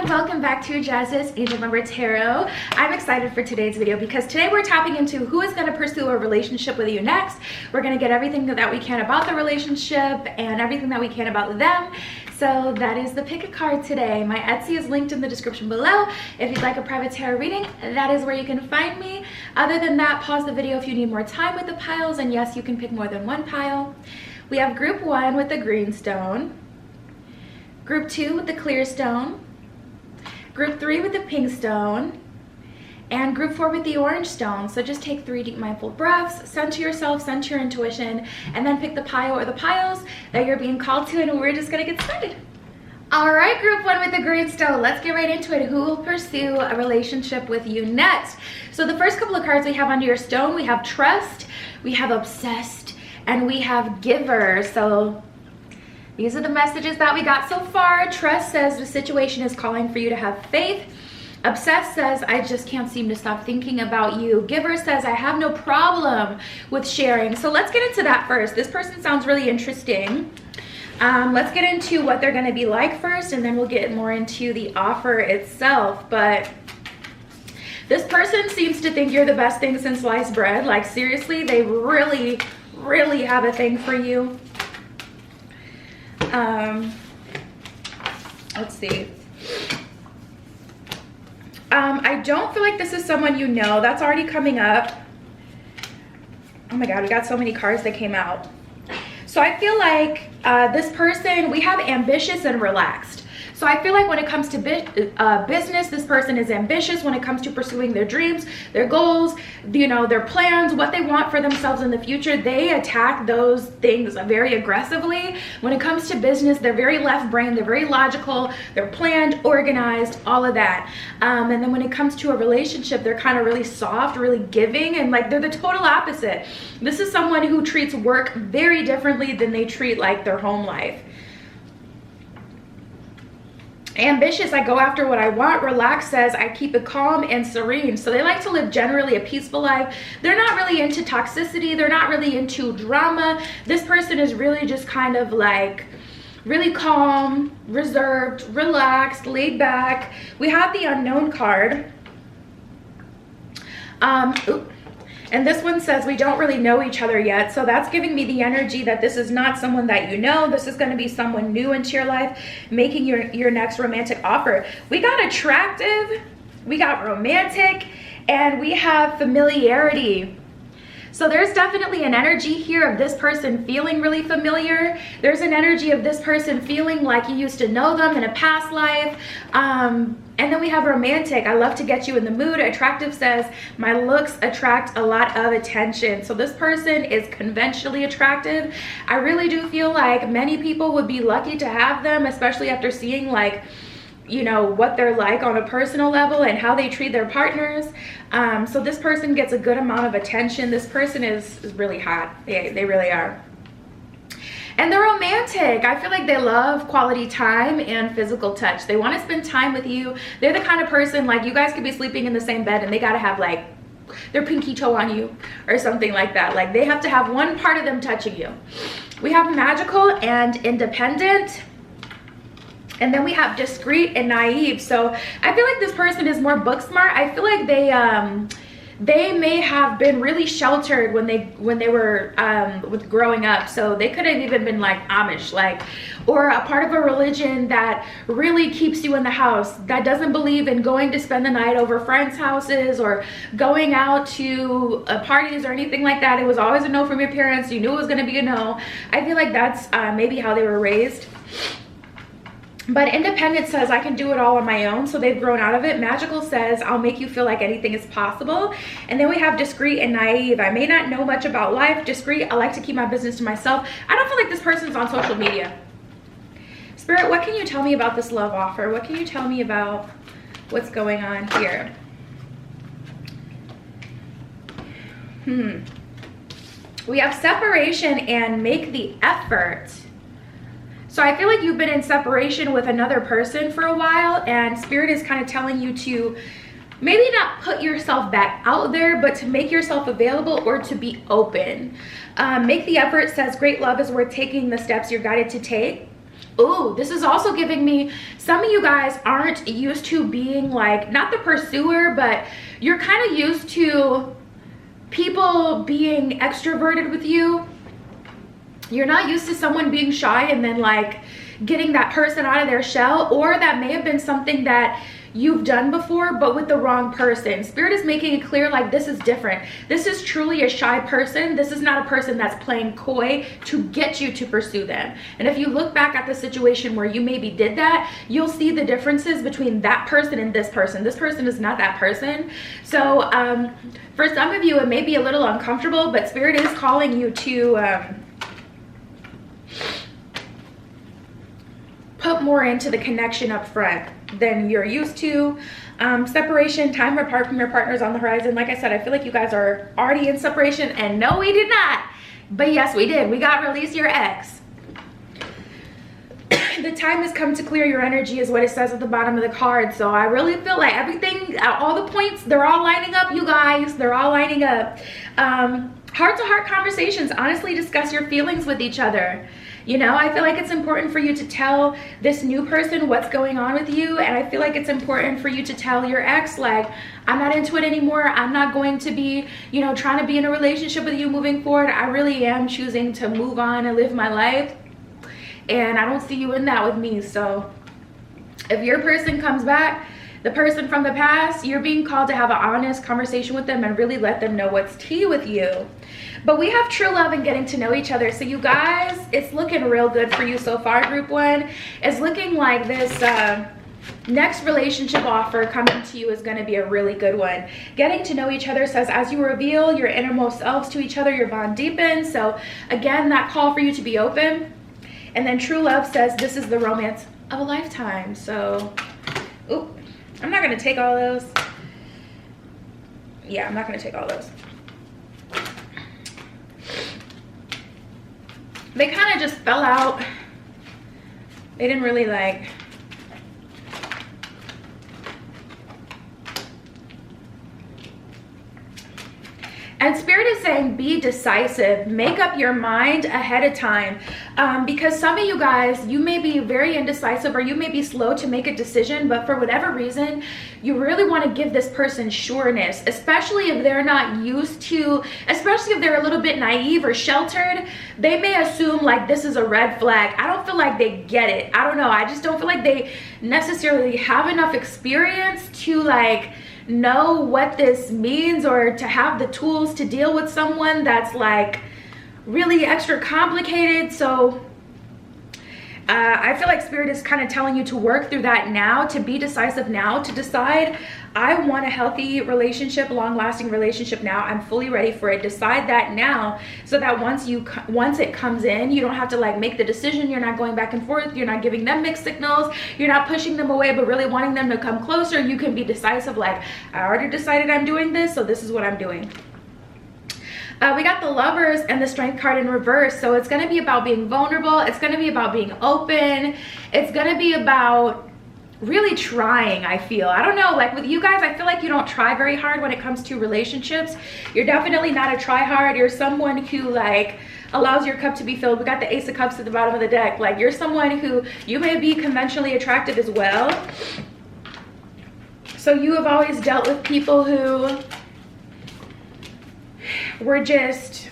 and welcome back to Jazz's Angel Number Tarot. I'm excited for today's video because today we're tapping into who is going to pursue a relationship with you next. We're going to get everything that we can about the relationship and everything that we can about them. So that is the pick a card today. My Etsy is linked in the description below. If you'd like a private tarot reading, that is where you can find me. Other than that, pause the video if you need more time with the piles, and yes, you can pick more than one pile. We have group 1 with the green stone, group 2 with the clear stone, group 3 with the pink stone, and group 4 with the orange stone. So just take 3 deep mindful breaths, center yourself, center your intuition, and then pick the pile or the piles that you're being called to, and we're just gonna get started. All right, group 1 with the green stone, let's get right into it. Who will pursue a relationship with you next? So the first couple of cards we have under your stone, we have trust, we have obsessed, and we have giver. So these are the messages that we got so far. Trust says the situation is calling for you to have faith. Obsessed says, I just can't seem to stop thinking about you. Giver says, I have no problem with sharing. So let's get into that first. This person sounds really interesting. Let's get into what they're going to be like first, and then we'll get more into the offer itself. But this person seems to think you're the best thing since sliced bread. Like, seriously, they really have a thing for you. Let's see. I don't feel like this is someone you know. That's already coming up. Oh my God, we got so many cards that came out. So I feel like this person, we have ambitious and relaxed. So I feel like when it comes to business, this person is ambitious when it comes to pursuing their dreams, their goals, you know, their plans, what they want for themselves in the future. They attack those things very aggressively. When it comes to business, they're very left brain, they're very logical, they're planned, organized, all of that. And then when it comes to a relationship, they're kind of really soft, really giving, and like they're the total opposite. This is someone who treats work very differently than they treat like their home life. Ambitious, I go after what I want. Relaxed says, I keep it calm and serene. So they like to live generally a peaceful life. They're not really into toxicity. They're not really into drama. This person is really just kind of like really calm, reserved, relaxed, laid back. We have the unknown card. And this one says we don't really know each other yet. So that's giving me the energy that this is not someone that you know. This is going to be someone new into your life, making your next romantic offer. We got attractive, we got romantic, and we have familiarity. So there's definitely an energy here of this person feeling really familiar. There's an energy of this person feeling like you used to know them in a past life. And then we have romantic. I love to get you in the mood. Attractive says, my looks attract a lot of attention. So this person is conventionally attractive. I really do feel like many people would be lucky to have them, especially after seeing like, you know, what they're like on a personal level and how they treat their partners. So this person gets a good amount of attention. This person is really hot. They really are. And they're romantic. I feel like they love quality time and physical touch. They want to spend time with you. They're the kind of person, like, you guys could be sleeping in the same bed and they got to have like their pinky toe on you or something like that. Like, they have to have one part of them touching you. We have magical and independent. And then we have discreet and naive. So I feel like this person is more book smart. I feel like they may have been really sheltered when they were growing up. So they could have even been like Amish, like, or a part of a religion that really keeps you in the house, that doesn't believe in going to spend the night over friends' houses or going out to parties or anything like that. It was always a no from your parents. You knew it was going to be a no. I feel like that's maybe how they were raised. But independent says, I can do it all on my own. So they've grown out of it. Magical says, I'll make you feel like anything is possible. And then we have discreet and naive. I may not know much about life. Discreet, I like to keep my business to myself. I don't feel like this person's on social media. Spirit, what can you tell me about this love offer? What can you tell me about what's going on here? We have separation and make the effort. So I feel like you've been in separation with another person for a while, and Spirit is kind of telling you to maybe not put yourself back out there, but to make yourself available or to be open. Make the effort says great love is worth taking the steps you're guided to take. Ooh, this is also giving me, some of you guys aren't used to being like, not the pursuer, but you're kind of used to people being extroverted with you. You're not used to someone being shy and then like getting that person out of their shell, or that may have been something that you've done before but with the wrong person. Spirit is making it clear like this is different. This is truly a shy person. This is not a person that's playing coy to get you to pursue them. And if you look back at the situation where you maybe did that, you'll see the differences between that person and this person. This person is not that person. So for some of you it may be a little uncomfortable, but Spirit is calling you to put more into the connection up front than you're used to. Separation, time apart from your partners on the horizon. Like I said, I feel like you guys are already in separation, and no, we did not. But yes, we did. We got release your ex. The time has come to clear your energy is what it says at the bottom of the card. So I really feel like everything, all the points, they're all lining up, you guys. They're all lining up. Heart-to-heart conversations. Honestly, discuss your feelings with each other. You know, I feel like it's important for you to tell this new person what's going on with you. And I feel like it's important for you to tell your ex, like, I'm not into it anymore. I'm not going to be, you know, trying to be in a relationship with you moving forward. I really am choosing to move on and live my life. And I don't see you in that with me. So if your person comes back, the person from the past, you're being called to have an honest conversation with them and really let them know what's tea with you. But we have true love and getting to know each other. So you guys, it's looking real good for you so far, group one. It's looking like this next relationship offer coming to you is going to be a really good one. Getting to know each other says as you reveal your innermost selves to each other, your bond deepens. So again, that call for you to be open. And then true love says this is the romance of a lifetime. So, oop, I'm not going to take all those. Yeah, I'm not going to take all those. They kind of just fell out. They didn't really like. And Spirit is saying be decisive. Make up your mind ahead of time. Because some of you guys, you may be very indecisive or you may be slow to make a decision, but for whatever reason, you really want to give this person sureness, especially if they're not used to, especially if they're a little bit naive or sheltered. They may assume like this is a red flag. I don't feel like they get it. I don't know. I just don't feel like they necessarily have enough experience to like know what this means or to have the tools to deal with someone that's like really extra complicated. So I feel like Spirit is kind of telling you to work through that now, to be decisive now, to decide I want a healthy relationship, long-lasting relationship now. I'm fully ready for it. Decide that now so that once it comes in, you don't have to like make the decision. You're not going back and forth. You're not giving them mixed signals. You're not pushing them away, but really wanting them to come closer. You can be decisive like, I already decided I'm doing this, so this is what I'm doing. We got the Lovers and the Strength card in reverse. So it's going to be about being vulnerable. It's going to be about being open. It's going to be about really trying, I feel. I don't know, like with you guys, I feel like you don't try very hard when it comes to relationships. You're definitely not a try hard. You're someone who like allows your cup to be filled. We got the Ace of Cups at the bottom of the deck. Like you're someone who, you may be conventionally attractive as well. So you have always dealt with people who were just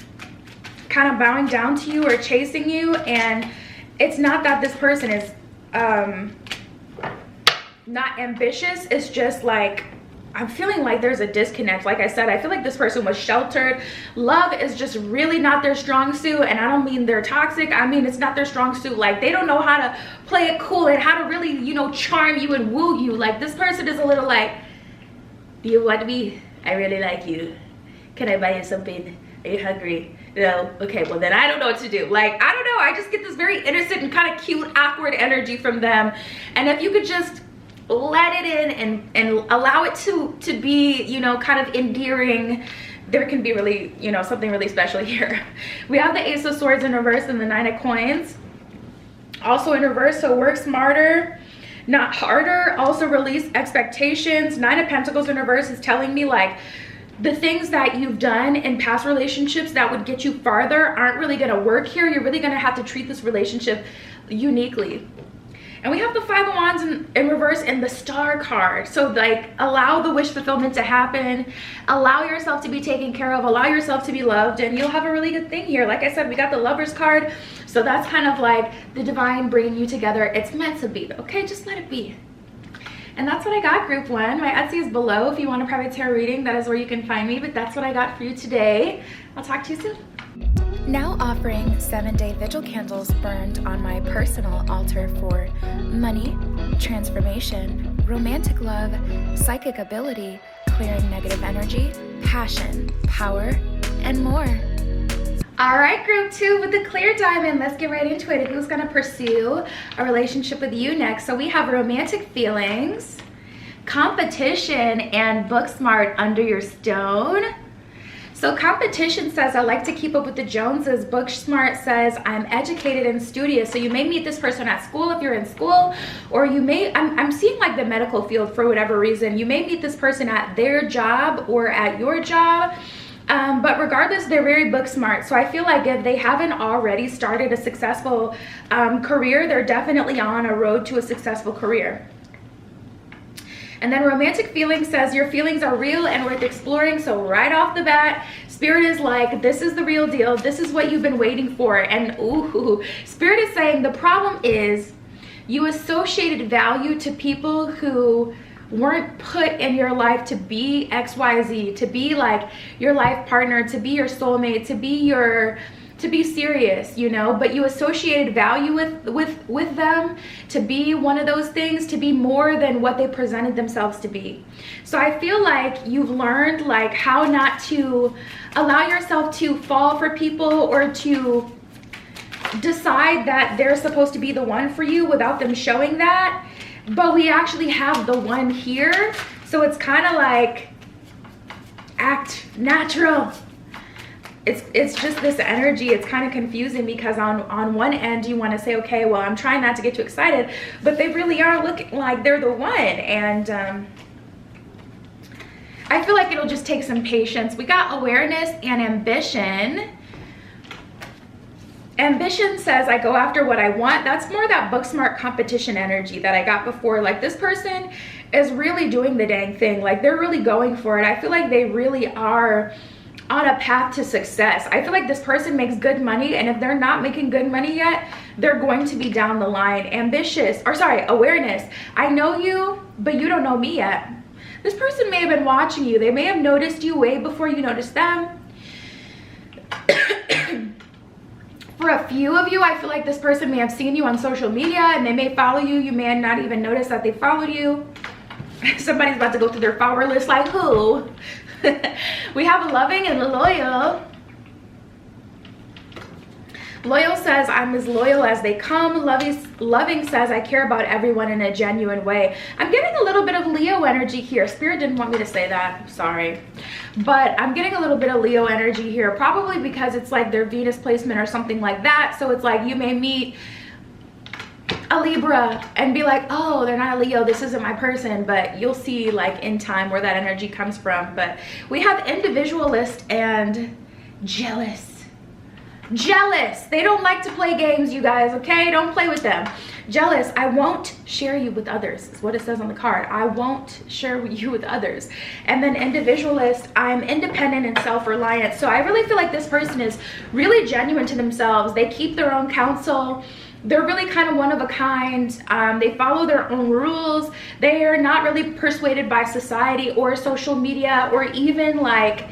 kind of bowing down to you or chasing you, and it's not that this person is not ambitious. It's just like I'm feeling like there's a disconnect. Like I said, I feel like this person was sheltered. Love is just really not their strong suit, and I don't mean they're toxic. I mean it's not their strong suit. Like they don't know how to play it cool and how to really, you know, charm you and woo you. Like this person is a little like, do you want me? I really like you. Can I buy you something? Are you hungry? No? Okay, well then I don't know what to do. Like, I don't know. I just get this very innocent and kind of cute, awkward energy from them. And if you could just let it in and allow it to be, you know, kind of endearing, there can be really, you know, something really special here. We have the Ace of Swords in reverse and the Nine of Coins also in reverse. So work smarter, not harder. Also release expectations. Nine of Pentacles in reverse is telling me like, the things that you've done in past relationships that would get you farther aren't really going to work here. You're really going to have to treat this relationship uniquely. And we have the Five of Wands in reverse and the Star card. So like, allow the wish fulfillment to happen. Allow yourself to be taken care of. Allow yourself to be loved. And you'll have a really good thing here. Like I said, we got the Lovers card. So that's kind of like the divine bringing you together. It's meant to be. Okay, just let it be. And that's what I got, group one. My Etsy is below. If you want a private tarot reading, that is where you can find me. But that's what I got for you today. I'll talk to you soon. Now offering 7-day vigil candles burned on my personal altar for money, transformation, romantic love, psychic ability, clearing negative energy, passion, power, and more. All right, group two with the clear diamond. Let's get right into it. Who's gonna pursue a relationship with you next? So we have romantic feelings, competition, and book smart under your stone. So competition says, I like to keep up with the Joneses. Book smart says, I'm educated and studious. So you may meet this person at school if you're in school, or you may, I'm seeing like the medical field for whatever reason. You may meet this person at their job or at your job. But regardless, they're very book smart. So I feel like if they haven't already started a successful career, they're definitely on a road to a successful career. And then romantic feelings says your feelings are real and worth exploring. So right off the bat, Spirit is like, this is the real deal. This is what you've been waiting for. And ooh, Spirit is saying the problem is you associated value to people who weren't put in your life to be XYZ, to be like your life partner, to be your soulmate, to be serious, you know, but you associated value with them to be one of those things, to be more than what they presented themselves to be. So I feel like you've learned like how not to allow yourself to fall for people or to decide that they're supposed to be the one for you without them showing that. But we actually have the one here. So it's kind of like act natural. It's just this energy. It's kind of confusing because on one end you want to say, okay, well, I'm trying not to get too excited, but they really are looking like they're the one. And I feel like it'll just take some patience. We got awareness and ambition. Ambition says I go after what I want. That's more that book smart competition energy that I got before. Like this person is really doing the dang thing. Like they're really going for it. I feel like they really are on a path to success. I feel like this person makes good money, and if they're not making good money yet, they're going to be down the line. Awareness. I know you, but you don't know me yet. This person may have been watching you. They may have noticed you way before you noticed them. For a few of you, I feel like this person may have seen you on social media and they may follow you. You may not even notice that they followed you. Somebody's about to go through their follower list like who? We have loving and loyal. Loyal says I'm as loyal as they come. Loving says I care about everyone in a genuine way. I'm getting a little bit of Leo energy here. Spirit didn't want me to say that, sorry, but I'm getting a little bit of Leo energy here, probably because it's like their Venus placement or something like that. So it's like you may meet a Libra and be like, oh, they're not a Leo, this isn't my person, but you'll see like in time where that energy comes from. But we have individualist and jealous. They don't like to play games, you guys, okay? Don't play with them. Jealous, I won't share you with others, is what it says on the card. I won't share you with others. And then individualist, I'm independent and self-reliant. So I really feel like this person is really genuine to themselves. They keep their own counsel. They're really kind of one of a kind. They follow their own rules. They are not really persuaded by society or social media or even like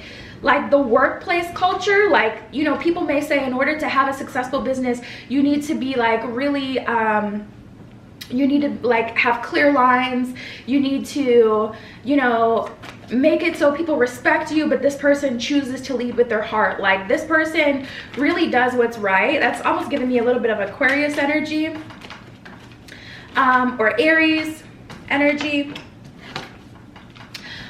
the workplace culture. Like, you know, people may say in order to have a successful business, you need to be like really, you need to like have clear lines. You need to, you know, make it so people respect you, but this person chooses to lead with their heart. Like this person really does what's right. That's almost giving me a little bit of Aquarius energy, or Aries energy.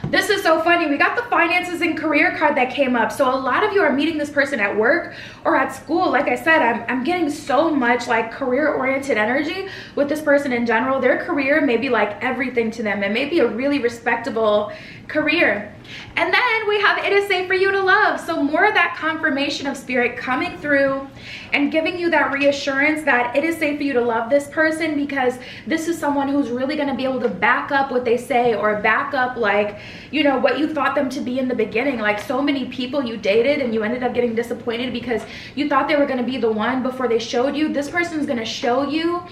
This is so funny. We got the finances and career card that came up. So a lot of you are meeting this person at work or at school. Like I said, I'm getting so much like career-oriented energy with this person in general. Their career may be like everything to them. It may be a really respectable career. And then we have it is safe for you to love. So more of that confirmation of spirit coming through and giving you that reassurance that it is safe for you to love this person, because this is someone who's really going to be able to back up what they say, or back up like, you know, what you thought them to be in the beginning. Like so many people you dated and you ended up getting disappointed because you thought they were going to be the one before they showed you. This person's going to show you,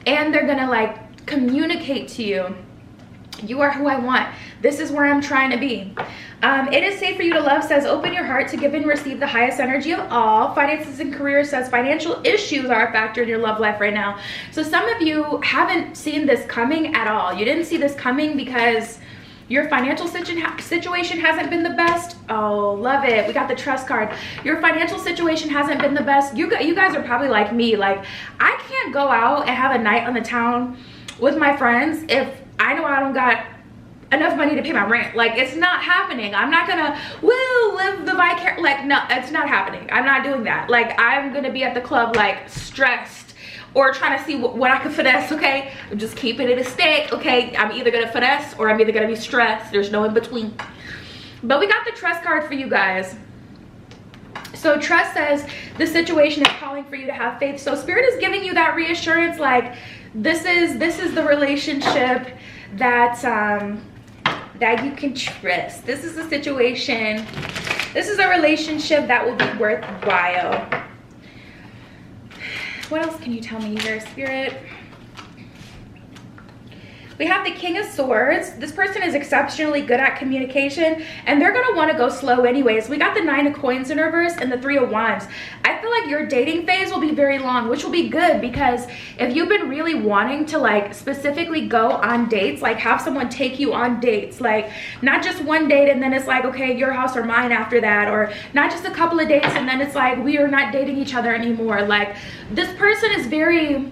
and they're going to like communicate to you, you are who I want. This is where I'm trying to be. It is safe for you to love says open your heart to give and receive the highest energy of all. Finances and career says financial issues are a factor in your love life right now. So some of you haven't seen this coming at all. You didn't see this coming because your financial situation hasn't been the best. Oh, love it. We got the trust card. Your financial situation hasn't been the best. You guys are probably like me. Like, I can't go out and have a night on the town with my friends if I know I don't got enough money to pay my rent. Like, it's not happening. I'm not gonna live the vicarious, like, no, it's not happening. I'm not doing that. Like, I'm gonna be at the club like stressed or trying to see what I can finesse. Okay, I'm just keeping it a stake. Okay, I'm either gonna finesse or I'm either gonna be stressed. There's no in between. But we got the trust card for you guys. So trust says the situation is calling for you to have faith. So spirit is giving you that reassurance, like this is the relationship that that you can trust. This is a situation, this is a relationship that will be worthwhile. What else can you tell me here, spirit? We have the King of Swords. This person is exceptionally good at communication, and they're gonna wanna go slow anyways. We got the 9 of Coins in reverse and the 3 of Wands. I feel like your dating phase will be very long, which will be good, because if you've been really wanting to like specifically go on dates, like have someone take you on dates, like not just one date and then it's like, okay, your house or mine after that, or not just a couple of dates and then it's like, we are not dating each other anymore. Like, this person is very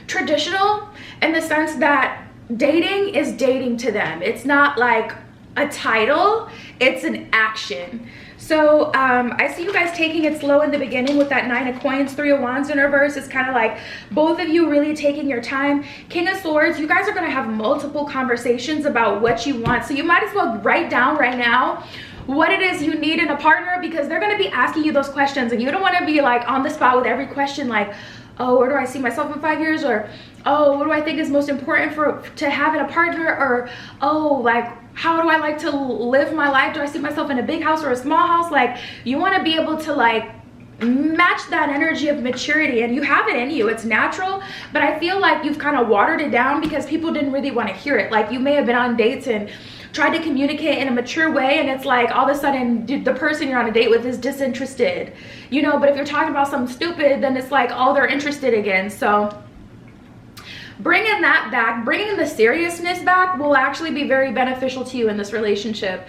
traditional in the sense that dating is dating to them. It's not like a title, it's an action. So I see you guys taking it slow in the beginning with that 9 of Coins, 3 of Wands in reverse. It's kind of like both of you really taking your time. King of Swords, you guys are going to have multiple conversations about what you want. So you might as well write down right now what it is you need in a partner, because they're going to be asking you those questions and you don't want to be like on the spot with every question like, oh, where do I see myself in 5 years? Or, oh, what do I think is most important to have in a partner? Or, oh, like, how do I like to live my life? Do I see myself in a big house or a small house? Like, you want to be able to like match that energy of maturity, and you have it in you. It's natural, but I feel like you've kind of watered it down because people didn't really want to hear it. Like, you may have been on dates and tried to communicate in a mature way, and it's like all of a sudden the person you're on a date with is disinterested, you know. But if you're talking about something stupid, then it's like, oh, they're interested again. So bringing that back, bringing the seriousness back will actually be very beneficial to you in this relationship.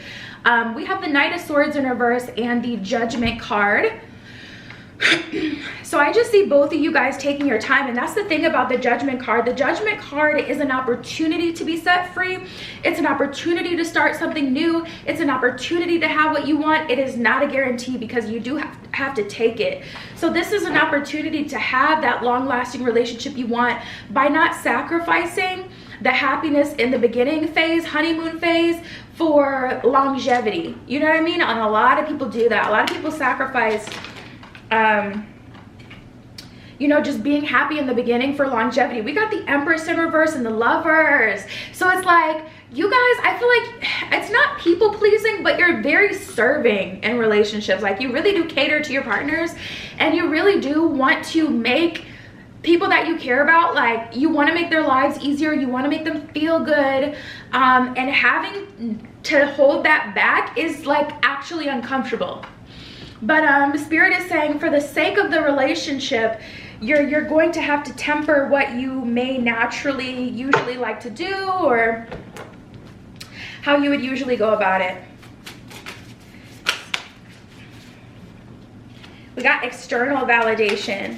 We have the Knight of Swords in reverse and the Judgment card. So I just see both of you guys taking your time, and that's the thing about the Judgment card. The Judgment card is an opportunity to be set free. It's an opportunity to start something new. It's an opportunity to have what you want. It is not a guarantee, because you do have to take it. So this is an opportunity to have that long-lasting relationship you want by not sacrificing the happiness in the beginning phase, honeymoon phase, for longevity. You know what I mean? And a lot of people do that. A lot of people sacrifice you know, just being happy in the beginning for longevity. We got the Empress in reverse and the Lovers. So it's like, you guys, I feel like it's not people pleasing, but you're very serving in relationships. Like, you really do cater to your partners, and you really do want to make people that you care about, like, you want to make their lives easier. You want to make them feel good. And having to hold that back is like actually uncomfortable. But Spirit is saying, for the sake of the relationship, you're going to have to temper what you may naturally usually like to do, or how you would usually go about it. We got external validation.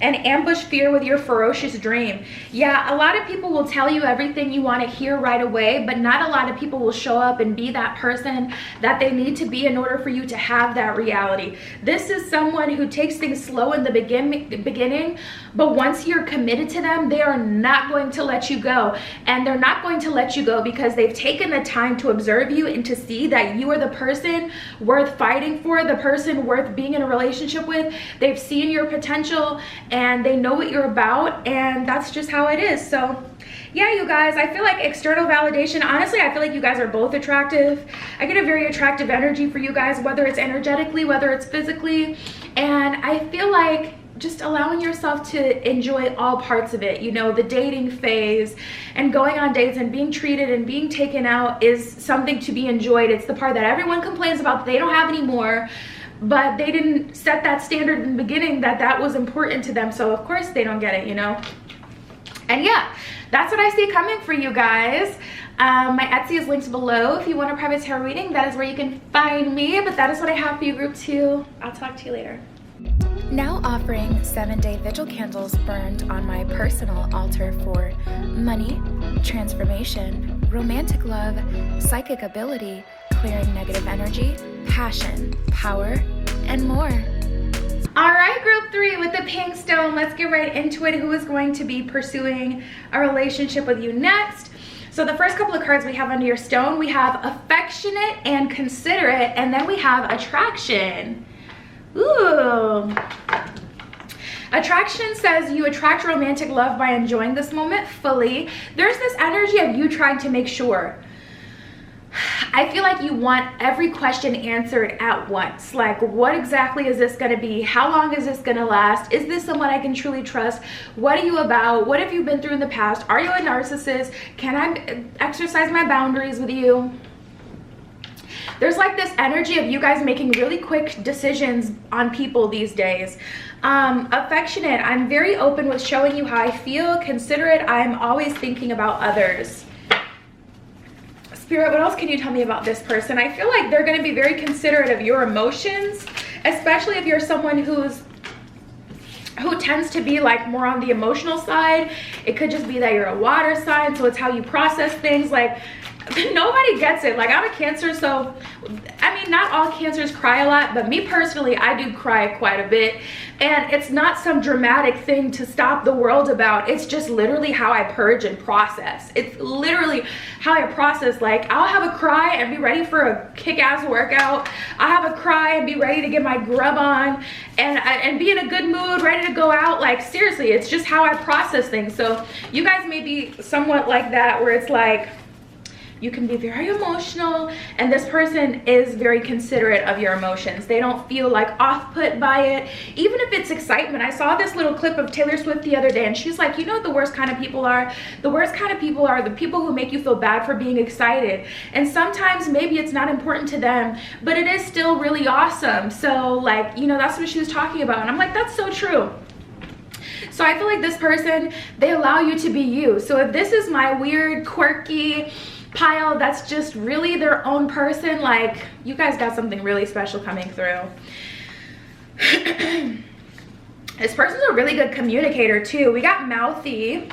and ambush fear with your ferocious dream. Yeah, a lot of people will tell you everything you want to hear right away, but not a lot of people will show up and be that person that they need to be in order for you to have that reality. This is someone who takes things slow in the beginning, but once you're committed to them, they are not going to let you go. And they're not going to let you go because they've taken the time to observe you and to see that you are the person worth fighting for, the person worth being in a relationship with. They've seen your potential and they know what you're about, and that's just how it is. So yeah, you guys, I feel like external validation, honestly, I feel like you guys are both attractive. I get a very attractive energy for you guys, whether it's energetically, whether it's physically, and I feel like just allowing yourself to enjoy all parts of it, you know, the dating phase and going on dates and being treated and being taken out is something to be enjoyed. It's the part that everyone complains about that they don't have anymore, but they didn't set that standard in the beginning that was important to them, so of course they don't get it, you know. And yeah, that's what I see coming for you guys. My Etsy is linked below if you want a private tarot reading. That is where you can find me, but that is what I have for you, group 2. I'll talk to you later. Now offering 7-day vigil candles burned on my personal altar for money, transformation, romantic love, psychic ability, clearing negative energy, passion, power, and more. All right, group 3 with the pink stone, let's get right into it. Who is going to be pursuing a relationship with you next? So the first couple of cards we have under your stone, we have affectionate and considerate, and then we have attraction. Ooh. Attraction says you attract romantic love by enjoying this moment fully. There's this energy of you trying to make sure. I feel like you want every question answered at once. Like, what exactly is this going to be? How long is this going to last? Is this someone I can truly trust? What are you about? What have you been through in the past? Are you a narcissist? Can I exercise my boundaries with you? There's like this energy of you guys making really quick decisions on people these days. Affectionate, I'm very open with showing you how I feel. Considerate, I'm always thinking about others. Spirit, what else can you tell me about this person? I feel like they're going to be very considerate of your emotions, especially if you're someone who tends to be like more on the emotional side. It could just be that you're a water sign, so it's how you process things. Like, nobody gets it. Like, I'm a Cancer, so I mean, not all Cancers cry a lot, but me personally, I do cry quite a bit, and it's not some dramatic thing to stop the world about. It's just literally how I purge and process. It's literally how I process. Like, I'll have a cry and be ready for a kick-ass workout. I'll have a cry and be ready to get my grub on and be in a good mood, ready to go out. Like, seriously, it's just how I process things. So you guys may be somewhat like that, where it's like you can be very emotional and this person is very considerate of your emotions. They don't feel like off-put by it, even if it's excitement. I saw this little clip of Taylor Swift the other day, and she's like, you know what the worst kind of people are? The worst kind of people are the people who make you feel bad for being excited. And sometimes maybe it's not important to them, but it is still really awesome. So like, you know, that's what she was talking about. And I'm like, that's so true. So I feel like this person, they allow you to be you. So if this is my weird, quirky pile that's just really their own person, like, you guys got something really special coming through. This person's a really good communicator too. We got mouthy.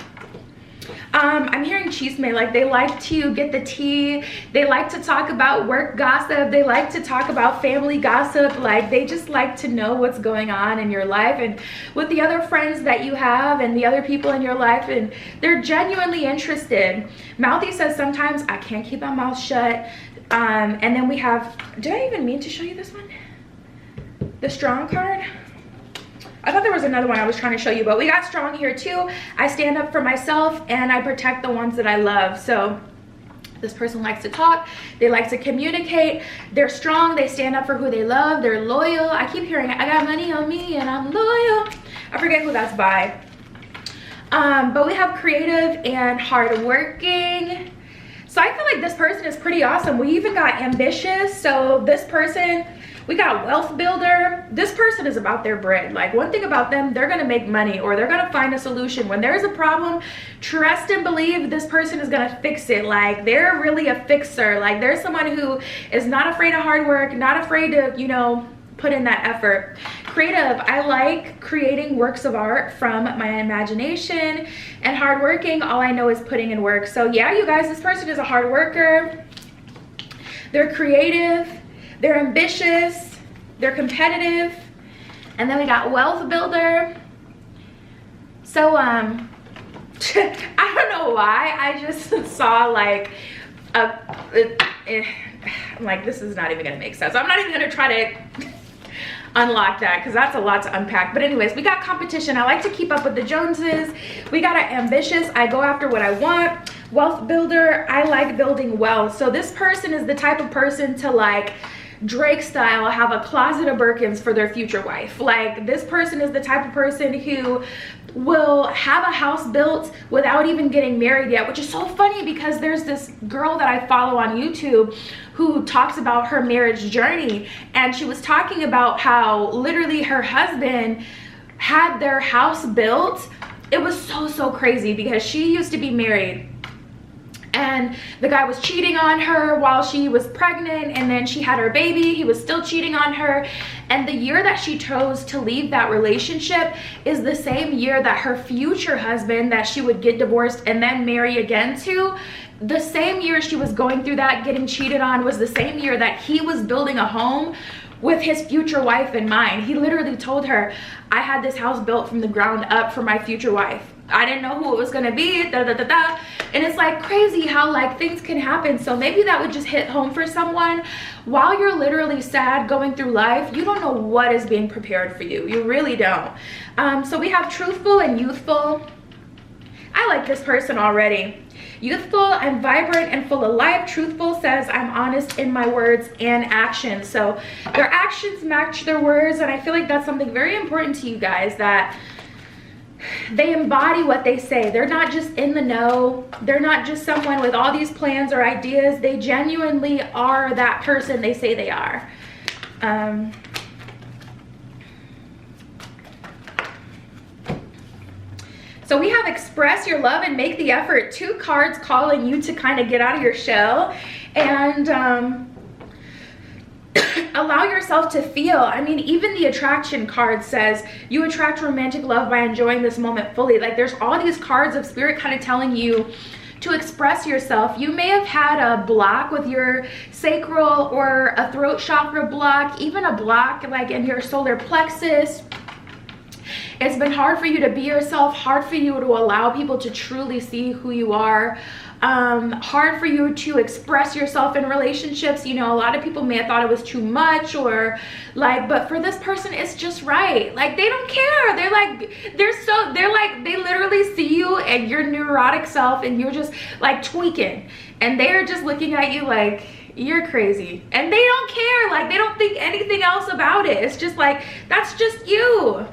I'm hearing chisme, like they like to get the tea. They like to talk about work gossip. They like to talk about family gossip. Like, they just like to know what's going on in your life and with the other friends that you have and the other people in your life, and they're genuinely interested. Mouthy says sometimes I can't keep my mouth shut. And then we have, did I even mean to show you this one? The strong card. I thought there was another one I was trying to show you, but we got strong here too. I stand up for myself and I protect the ones that I love. So this person likes to talk, they like to communicate, they're strong, they stand up for who they love, they're loyal. I keep hearing, I got money on me and I'm loyal. I forget who that's by. But we have creative and hardworking. So I feel like this person is pretty awesome. We even got ambitious. So this person, we got wealth builder. This person is about their bread. Like, one thing about them, they're gonna make money or they're gonna find a solution. When there's a problem, trust and believe this person is gonna fix it. Like, they're really a fixer. Like, they're someone who is not afraid of hard work, not afraid to, you know, put in that effort. Creative. I like creating works of art from my imagination. And hardworking, all I know is putting in work. So yeah, you guys, this person is a hard worker. They're creative. They're ambitious. They're competitive. And then we got wealth builder. So I don't know why I just saw like I'm like, this is not even gonna make sense. I'm not even gonna try to unlock that because that's a lot to unpack. But anyways, we got competition. I like to keep up with the Joneses. We got an ambitious. I go after what I want. Wealth builder. I like building wealth. So this person is the type of person to, like, Drake style, have a closet of Birkins for their future wife. Like, this person is the type of person who will have a house built without even getting married yet, which is so funny because there's this girl that I follow on YouTube who talks about her marriage journey, and she was talking about how literally her husband had their house built. It was so crazy because she used to be married and the guy was cheating on her while she was pregnant, and then she had her baby. He was still cheating on her. And the year that she chose to leave that relationship is the same year that her future husband that she would get divorced and then marry again to, the same year she was going through that, getting cheated on, was the same year that he was building a home with his future wife in mind. He literally told her, I had this house built from the ground up for my future wife. I didn't know who it was gonna be, And it's like crazy how like things can happen. So maybe that would just hit home for someone. While you're literally sad going through life, you don't know what is being prepared for you. You really don't. So we have truthful and youthful. I like this person already. Youthful, I'm vibrant and full of life. Truthful says I'm honest in my words and actions. So their actions match their words, and I feel like that's something very important to you guys, that they embody what they say. They're not just in the know. They're not just someone with all these plans or ideas. They genuinely are that person they say they are. So we have express your love and make the effort. 2 cards calling you to kind of get out of your shell and allow yourself to feel. I mean, even the attraction card says you attract romantic love by enjoying this moment fully. Like, there's all these cards of spirit kind of telling you to express yourself. You may have had a block with your sacral or a throat chakra block, even a block like in your solar plexus. It's been hard for you to be yourself, hard for you to allow people to truly see who you are, hard for you to express yourself in relationships. You know, a lot of people may have thought it was too much, or like, but for this person, it's just right. Like, they don't care. They're like, they literally see you and your neurotic self, and you're just like tweaking, and they're just looking at you like, you're crazy, and they don't care. Like, they don't think anything else about it. It's just like, that's just you.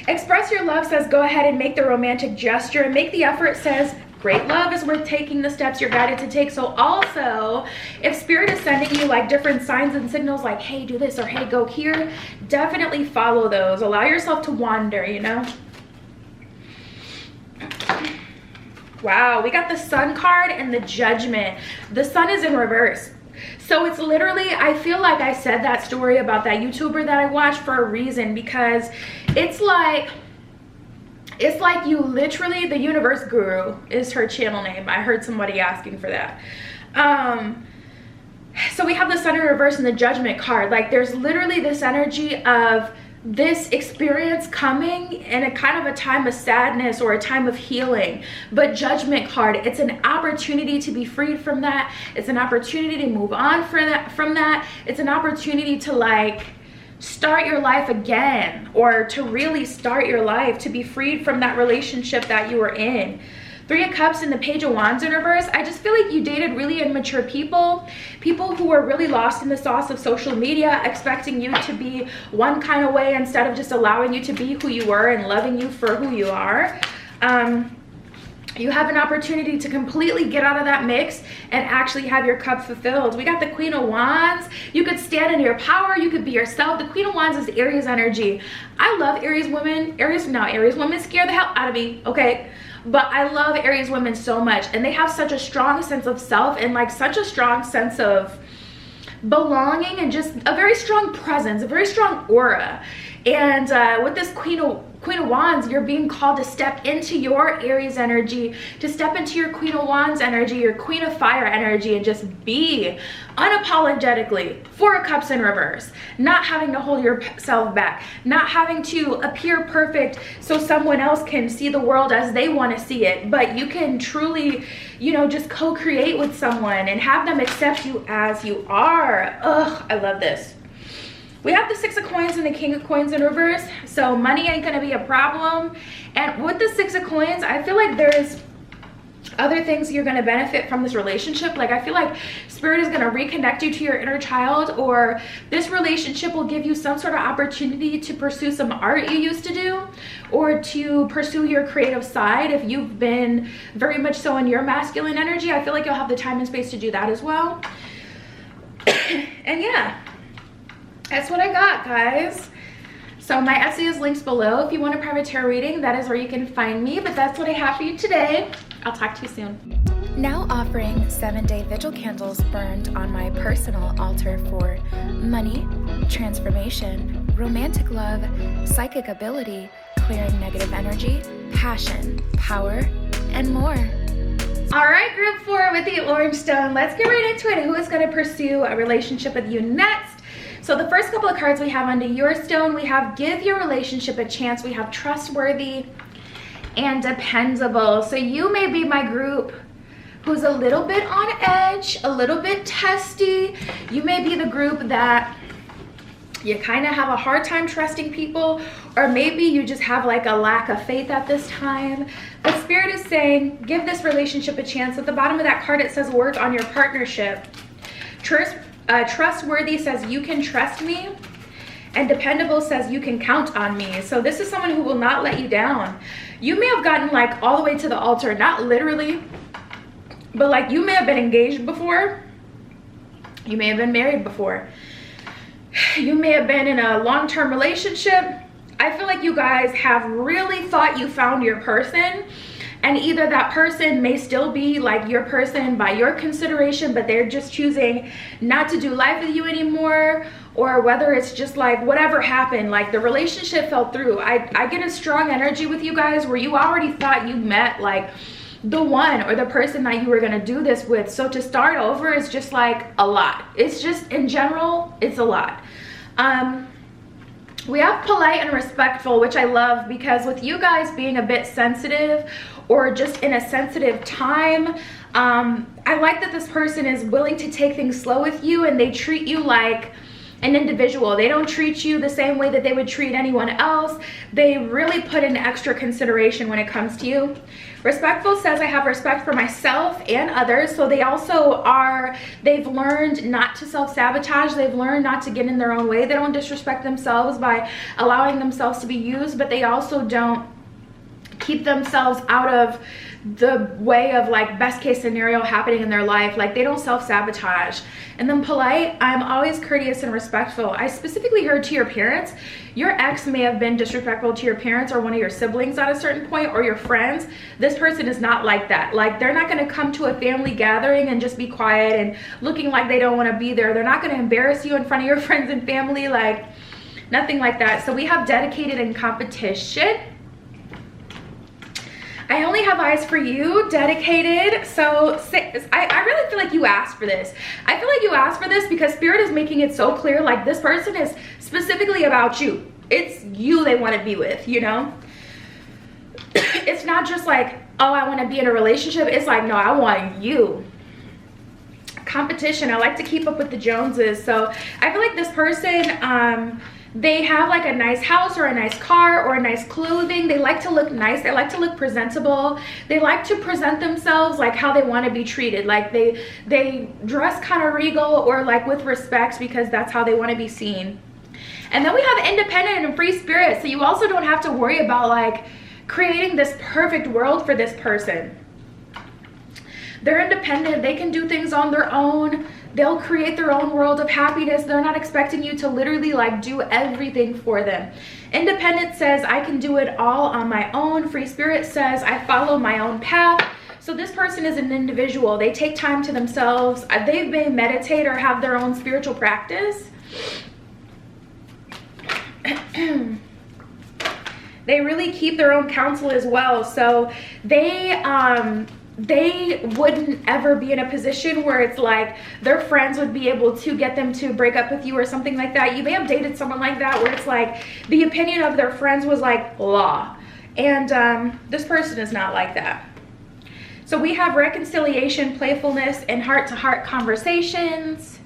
Express your love says go ahead and make the romantic gesture, and make the effort says great love is worth taking the steps you're guided to take. So also, if spirit is sending you like different signs and signals like, hey, do this, or hey, go here, definitely follow those. Allow yourself to wander, you know. Wow, we got the Sun card and the Judgment. The Sun is in reverse. So it's literally, I feel like I said that story about that YouTuber that I watched for a reason, because it's like you literally, the Universe Guru is her channel name. I heard somebody asking for that. So we have the Sun in reverse and the Judgment card. Like, there's literally this energy of this experience coming in a kind of a time of sadness or a time of healing. But Judgment card, it's an opportunity to be freed from that. It's an opportunity to move on from that. It's an opportunity to like start your life again, or to really start your life, to be freed from that relationship that you were in. 3 of Cups and the Page of Wands in reverse. I just feel like you dated really immature people who were really lost in the sauce of social media, expecting you to be one kind of way instead of just allowing you to be who you were and loving you for who you are. You have an opportunity to completely get out of that mix and actually have your cup fulfilled. We got the Queen of Wands. You could stand in your power. You could be yourself. The Queen of Wands is Aries energy. I love Aries women. Aries women scare the hell out of me, okay? But I love Aries women so much, and they have such a strong sense of self and like such a strong sense of belonging and just a very strong presence, a very strong aura. And with this Queen of Wands, you're being called to step into your Aries energy, to step into your Queen of Wands energy, your Queen of Fire energy, and just be unapologetically 4 of Cups in reverse, not having to hold yourself back, not having to appear perfect so someone else can see the world as they want to see it, but you can truly, you know, just co-create with someone and have them accept you as you are. Ugh, I love this. We have the 6 of Coins and the King of Coins in reverse, so money ain't gonna be a problem. And with the 6 of Coins, I feel like there's other things you're gonna benefit from this relationship. Like, I feel like Spirit is gonna reconnect you to your inner child, or this relationship will give you some sort of opportunity to pursue some art you used to do, or to pursue your creative side. If you've been very much so in your masculine energy, I feel like you'll have the time and space to do that as well. And yeah, that's what I got, guys. So my Etsy is linked below. If you want a private tarot reading, that is where you can find me. But that's what I have for you today. I'll talk to you soon. Now offering 7-day vigil candles burned on my personal altar for money, transformation, romantic love, psychic ability, clearing negative energy, passion, power, and more. All right, group 4 with the orange stone. Let's get right into it. Who is going to pursue a relationship with you next? So the first couple of cards we have under your stone, we have give your relationship a chance. We have trustworthy and dependable. So you may be my group who's a little bit on edge, a little bit testy. You may be the group that you kind of have a hard time trusting people, or maybe you just have like a lack of faith at this time. But Spirit is saying, give this relationship a chance. At the bottom of that card, it says work on your partnership. Trustworthy says you can trust me, and dependable says you can count on me. So this is someone who will not let you down. You may have gotten like all the way to the altar, not literally, but like you may have been engaged before. You may have been married before. You may have been in a long-term relationship. I feel like you guys have really thought you found your person, and either that person may still be like your person by your consideration, but they're just choosing not to do life with you anymore, or whether it's just like whatever happened, like the relationship fell through. I get a strong energy with you guys where you already thought you met like the one or the person that you were gonna do this with. So to start over is just like a lot. It's just, in general, it's a lot. We have polite and respectful, which I love, because with you guys being a bit sensitive or just in a sensitive time, I like that this person is willing to take things slow with you, and they treat you like an individual. They don't treat you the same way that they would treat anyone else. They really put in extra consideration when it comes to you. Respectful says I have respect for myself and others. So they also they've learned not to self-sabotage. They've learned not to get in their own way. They don't disrespect themselves by allowing themselves to be used, but they also don't keep themselves out of the way of like best case scenario happening in their life. Like they don't self-sabotage. And then polite, I'm always courteous and respectful. I specifically heard to your parents. Your ex may have been disrespectful to your parents or one of your siblings at a certain point, or your friends. This person is not like that. Like they're not going to come to a family gathering and just be quiet and looking like they don't want to be there. They're not going to embarrass you in front of your friends and family, like nothing like that. So we have dedicated and competition. I only have eyes for you, dedicated. So I really feel like you asked for this. I feel like you asked for this because Spirit is making it so clear, like this person is specifically about you. It's you they want to be with, you know? It's not just like, oh, I want to be in a relationship. It's like, no, I want you. Competition, I like to keep up with the Joneses. So I feel like this person, they have like a nice house or a nice car or a nice clothing. They like to look nice. They like to look presentable. They like to present themselves like how they want to be treated. Like they dress kind of regal or like with respect because that's how they want to be seen. And then we have independent and free spirit. So you also don't have to worry about like creating this perfect world for this person. They're independent. They can do things on their own. They'll create their own world of happiness. They're not expecting you to literally like do everything for them. Independent says I can do it all on my own. Free spirit says I follow my own path. So this person is an individual. They take time to themselves. They may meditate or have their own spiritual practice. They really keep their own counsel as well. So they wouldn't ever be in a position where it's like their friends would be able to get them to break up with you or something like that. You may have dated someone like that where it's like the opinion of their friends was like law. And this person is not like that. So we have reconciliation, playfulness, and heart-to-heart conversations.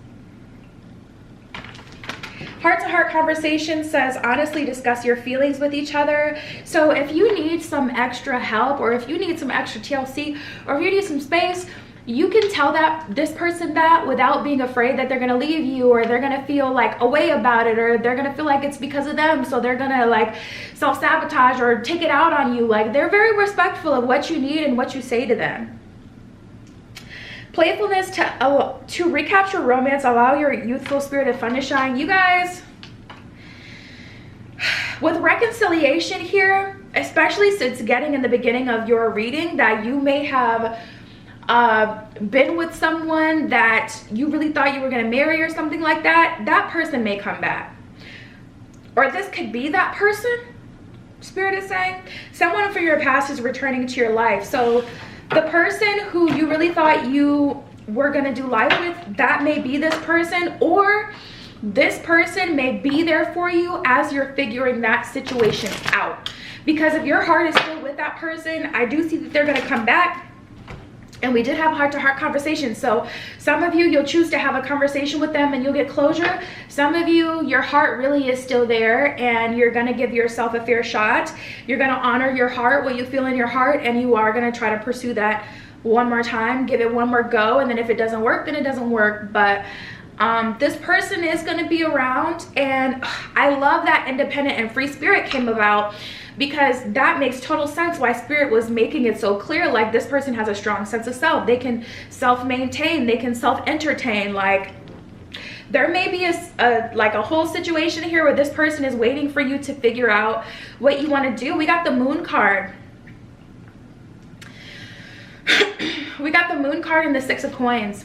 Heart-to-heart conversation says honestly discuss your feelings with each other. So if you need some extra help, or if you need some extra TLC, or if you need some space, you can tell this person that without being afraid that they're gonna leave you, or they're gonna feel like a way about it, or they're gonna feel like it's because of them, so they're gonna like self-sabotage or take it out on you. Like, they're very respectful of what you need and what you say to them. Playfulness to recapture romance, allow your youthful spirit of fun to shine. You guys, with reconciliation here, especially since getting in the beginning of your reading that you may have been with someone that you really thought you were going to marry or something like that, that person may come back. Or this could be that person, Spirit is saying. Someone from your past is returning to your life. So the person who you really thought you were going to do life with, that may be this person, or this person may be there for you as you're figuring that situation out. Because if your heart is still with that person, I do see that they're going to come back. And we did have a heart-to-heart conversation. So some of you, you'll choose to have a conversation with them and you'll get closure. Some of you, your heart really is still there and you're going to give yourself a fair shot. You're going to honor your heart, what you feel in your heart, and you are going to try to pursue that one more time, give it one more go. And then if it doesn't work, then it doesn't work. But this person is going to be around, and I love that independent and free spirit came about, because that makes total sense why Spirit was making it so clear. Like, this person has a strong sense of self. They can self-maintain. They can self-entertain. Like, there may be a whole situation here where this person is waiting for you to figure out what you want to do. We got the Moon card. We got the Moon card and the Six of Coins.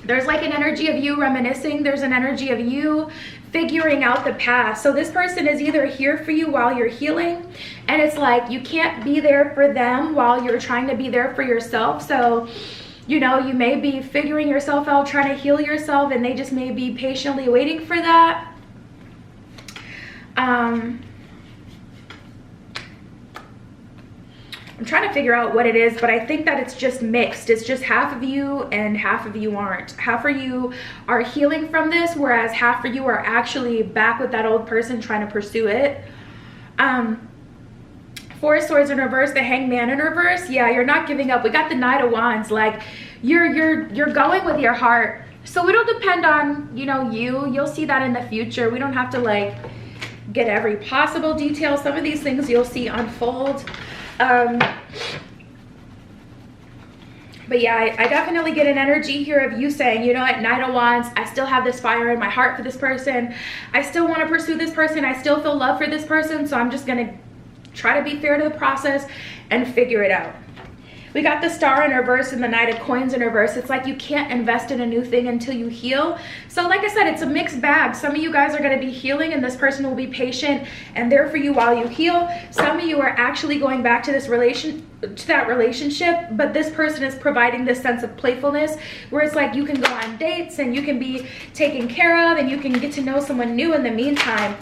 There's like an energy of you reminiscing. There's an energy of you figuring out the past. So this person is either here for you while you're healing, and it's like you can't be there for them while you're trying to be there for yourself. So, you know, you may be figuring yourself out, trying to heal yourself, and they just may be patiently waiting for that. I'm trying to figure out what it is, but I think that it's just mixed. It's just half of you and half of you aren't. Half of you are healing from this, whereas half of you are actually back with that old person trying to pursue it. Four of Swords in reverse, the Hangman in reverse. Yeah, you're not giving up. We got the Knight of Wands. Like, you're going with your heart. So it'll depend on, you know, you'll see that in the future. We don't have to like get every possible detail. Some of these things you'll see unfold. But yeah, I definitely get an energy here of you saying, you know what, Knight of Wands, I still have this fire in my heart for this person. I still want to pursue this person. I still feel love for this person. So I'm just going to try to be fair to the process and figure it out. We got the Star in reverse and the Knight of Coins in reverse. It's like you can't invest in a new thing until you heal. So like I said, it's a mixed bag. Some of you guys are going to be healing and this person will be patient and there for you while you heal. Some of you are actually going back to this relationship, but this person is providing this sense of playfulness where it's like you can go on dates and you can be taken care of and you can get to know someone new in the meantime.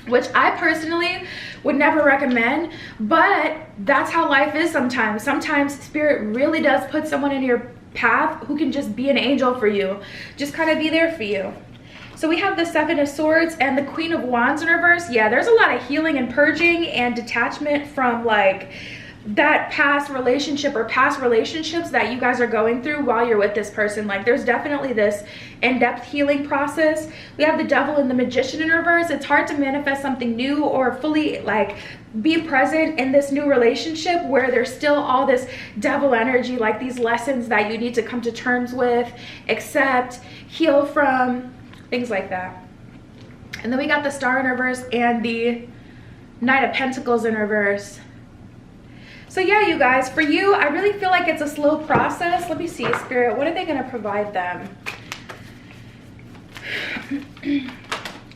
Which I personally would never recommend, but that's how life is sometimes. Sometimes Spirit really does put someone in your path who can just be an angel for you, just kind of be there for you. So we have the Seven of Swords and the Queen of Wands in reverse. Yeah, there's a lot of healing and purging and detachment from like that past relationship or past relationships that you guys are going through while you're with this person. Like, there's definitely this in-depth healing process. We have the Devil and the Magician in reverse. It's hard to manifest something new or fully like be present in this new relationship where there's still all this devil energy, like these lessons that you need to come to terms with, accept, heal from, things like that. And then we got the Star in reverse and the Knight of Pentacles in reverse. So yeah, you guys, for you, I really feel like it's a slow process. Let me see, Spirit, what are they going to provide them?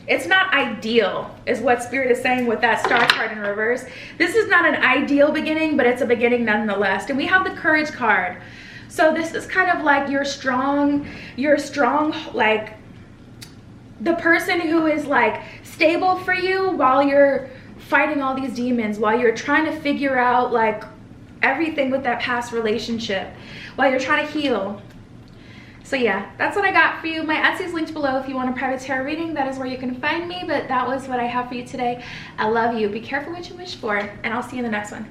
It's not ideal, is what Spirit is saying with that Star card in reverse. This is not an ideal beginning, but it's a beginning nonetheless. And we have the Courage card. So this is kind of like you're strong, like the person who is like stable for you while you're fighting all these demons, while you're trying to figure out like everything with that past relationship, while you're trying to heal. So yeah, that's what I got for you. My Etsy is linked below if you want a private tarot reading. That is where you can find me, but that was what I have for you today. I love you. Be careful what you wish for, and I'll see you in the next one.